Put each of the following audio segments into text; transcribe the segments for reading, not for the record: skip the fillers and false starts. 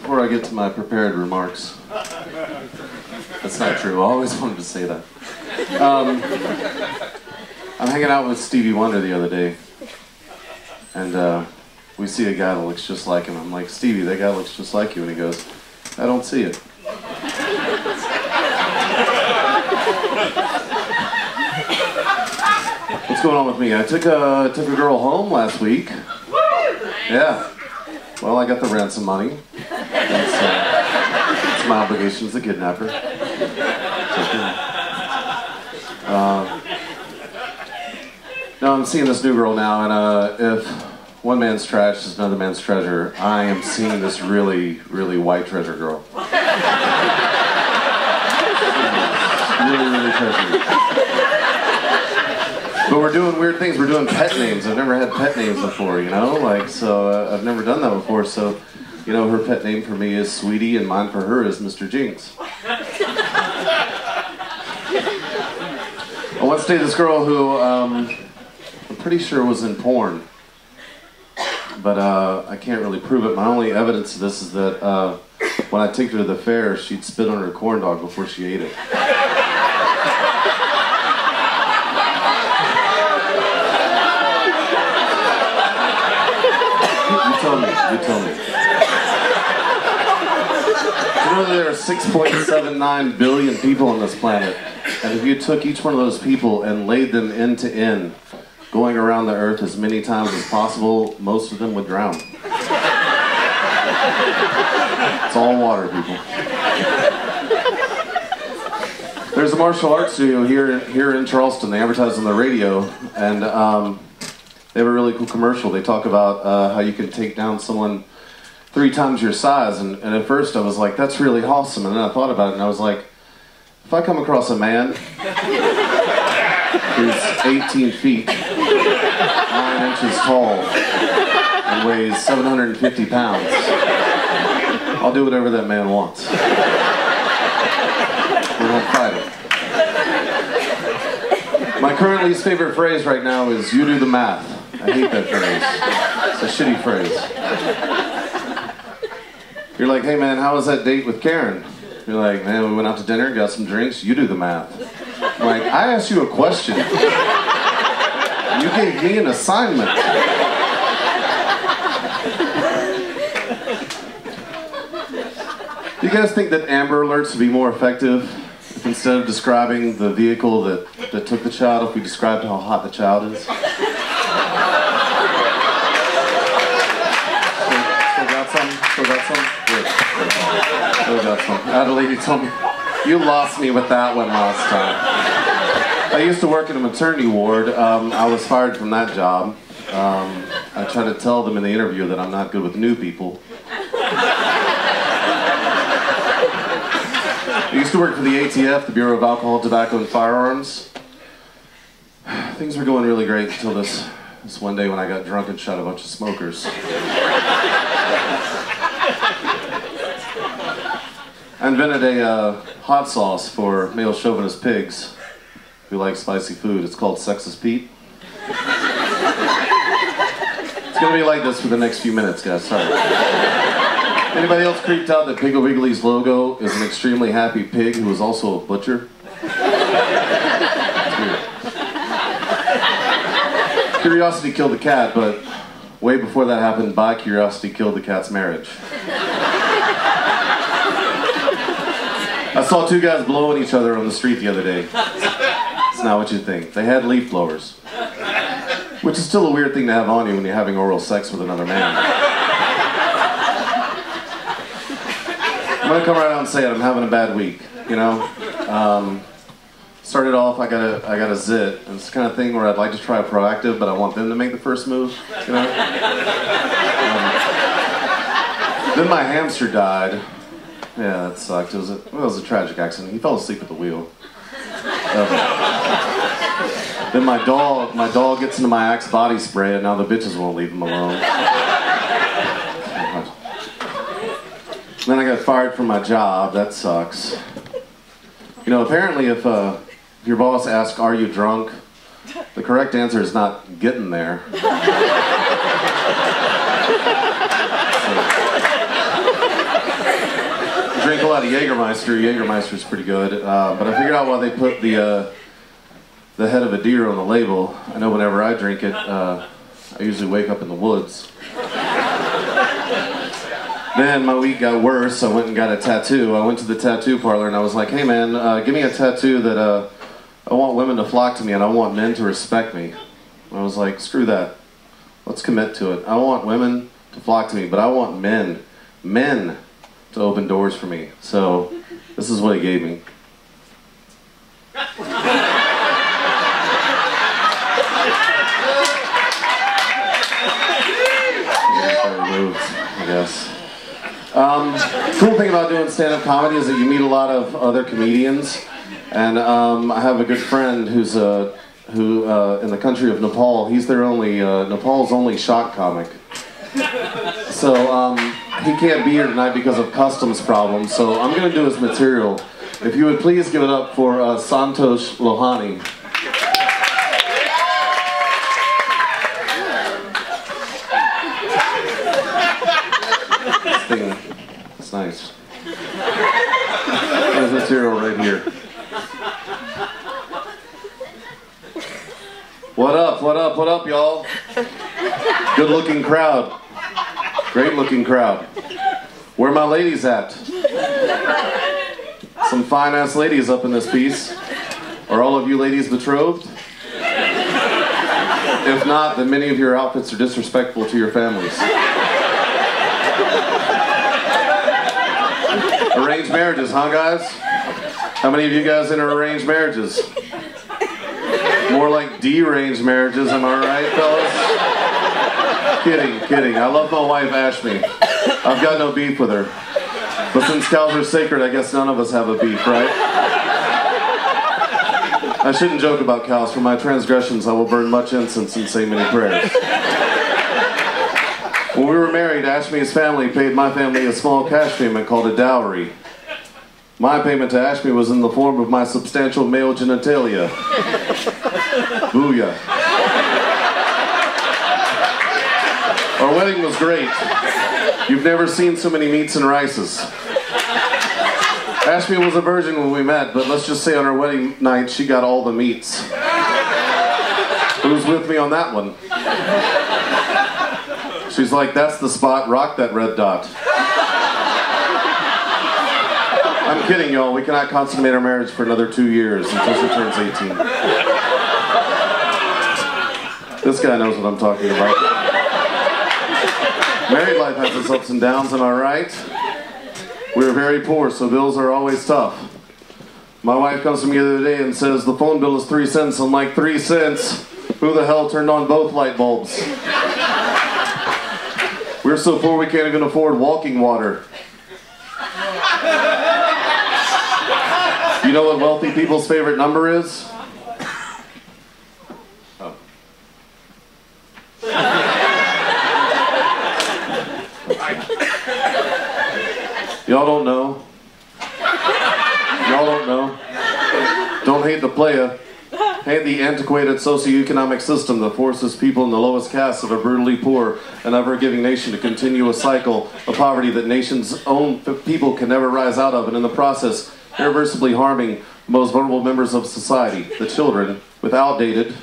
before I get to my prepared remarks. That's not true. I always wanted to say that. I'm hanging out with Stevie Wonder the other day, and we see a guy that looks just like him. I'm like, Stevie, that guy looks just like you. And he goes, I don't see it. What's going on with me? I took a girl home last week. Yeah. Well, I got the ransom money. It's my obligation as a kidnapper. No, I'm seeing this new girl now, and if one man's trash is another man's treasure, I am seeing this really, really white treasure girl. Really, really treasure. But we're doing weird things. We're doing pet names. I've never had pet names before, you know? Like, so I've never done that before. So, you know, her pet name for me is Sweetie, and mine for her is Mr. Jinx. I once dated this girl who I'm pretty sure was in porn, but I can't really prove it. My only evidence of this is that when I took her to the fair, she'd spit on her corn dog before she ate it. You tell me. You know there are 6.79 billion people on this planet, and if you took each one of those people and laid them end to end, going around the earth as many times as possible, most of them would drown. It's all water, people. There's a martial arts studio here in Charleston. They advertise on the radio, and they have a really cool commercial. They talk about how you can take down someone 3 times your size, and at first I was like, that's really awesome, and then I thought about it, and I was like, if I come across a man who's 18 feet, 9 inches tall, and weighs 750 pounds, I'll do whatever that man wants. We won't fight him. My current least favorite phrase right now is, you do the math. I hate that phrase. It's a shitty phrase. You're like, hey man, how was that date with Karen? You're like, man, we went out to dinner, got some drinks, you do the math. I'm like, I asked you a question. You gave me an assignment. Do you guys think that Amber Alerts would be more effective if instead of describing the vehicle that took the child, if we described how hot the child is? Still got some? Good. Still got some. I had a lady tell me, you lost me with that one last time. I used to work in a maternity ward. I was fired from that job. I try to tell them in the interview that I'm not good with new people. I used to work for the ATF, the Bureau of Alcohol, Tobacco, and Firearms. Things were going really great until this one day when I got drunk and shot a bunch of smokers. I invented a hot sauce for male chauvinist pigs who like spicy food. It's called Sexist Pete. It's gonna be like this for the next few minutes, guys. Sorry. Anybody else creeped out that Piggly Wiggly's logo is an extremely happy pig who is also a butcher? Curiosity killed the cat, but way before that happened, by curiosity killed the cat's marriage. I saw 2 guys blowing each other on the street the other day. It's not what you think. They had leaf blowers, which is still a weird thing to have on you when you're having oral sex with another man. I'm gonna come right out and say it. I'm having a bad week. You know. Started off, I got a zit, and it's the kind of thing where I'd like to try proactive, but I want them to make the first move, you know? Then my hamster died. Yeah, that sucked. It was a tragic accident. He fell asleep at the wheel. Then my dog gets into my Axe body spray, and now the bitches won't leave him alone. Then I got fired from my job. That sucks. You know, apparently if your boss asks, are you drunk? The correct answer is not getting there. pull out a Jägermeister. Jägermeister's pretty good. But I figured out why they put the head of a deer on the label. I know whenever I drink it, I usually wake up in the woods. Then my week got worse. I went and got a tattoo. I went to the tattoo parlor and I was like, hey man, give me a tattoo that I want women to flock to me and I want men to respect me. I was like, screw that. Let's commit to it. I want women to flock to me, but I want men to open doors for me. So this is what he gave me. I guess. Cool thing about doing stand-up comedy is that you meet a lot of other comedians, and I have a good friend who in the country of Nepal, he's their only Nepal's only shock comic. So he can't be here tonight because of customs problems. So I'm going to do his material. If you would please give it up for Santosh Lohani. It's nice. There's material right here. What up, what up, what up, y'all? Good looking crowd. Great looking crowd. Where my ladies at? Some fine ass ladies up in this piece. Are all of you ladies betrothed? If not, then many of your outfits are disrespectful to your families. Arranged marriages, huh guys? How many of you guys in arranged marriages? More like deranged marriages, am I right, fellas? Kidding. I love my wife, Ashmi. I've got no beef with her. But since cows are sacred, I guess none of us have a beef, right? I shouldn't joke about cows. For my transgressions, I will burn much incense and say many prayers. When we were married, Ashmi's family paid my family a small cash payment called a dowry. My payment to Ashmi was in the form of my substantial male genitalia. Booyah. Our wedding was great. You've never seen so many meats and rices. Ashmi was a virgin when we met, but let's just say on our wedding night, she got all the meats. Who's with me on that one? She's like, that's the spot, rock that red dot. I'm kidding, y'all. We cannot consummate our marriage for another 2 years until she turns 18. This guy knows what I'm talking about. Married life has its ups and downs, am I right? We're very poor, so bills are always tough. My wife comes to me the other day and says, the phone bill is 3 cents. I'm like, 3 cents? Who the hell turned on both light bulbs? We're so poor we can't even afford walking water. You know what wealthy people's favorite number is? Oh. Y'all don't know. Y'all don't know. Don't hate the playa. Hate the antiquated socioeconomic system that forces people in the lowest castes of a brutally poor and ever-giving nation to continue a cycle of poverty that nation's own people can never rise out of, and in the process, irreversibly harming the most vulnerable members of society, the children, with outdated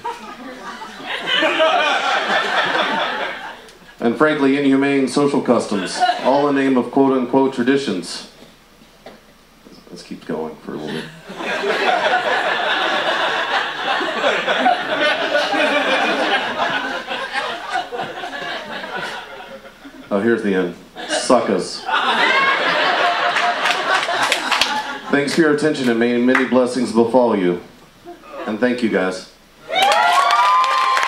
and frankly inhumane social customs, all in the name of quote-unquote traditions. Let's keep going for a little bit. Oh, here's the end. Suckers. Thanks for your attention and may many blessings befall you. And thank you guys.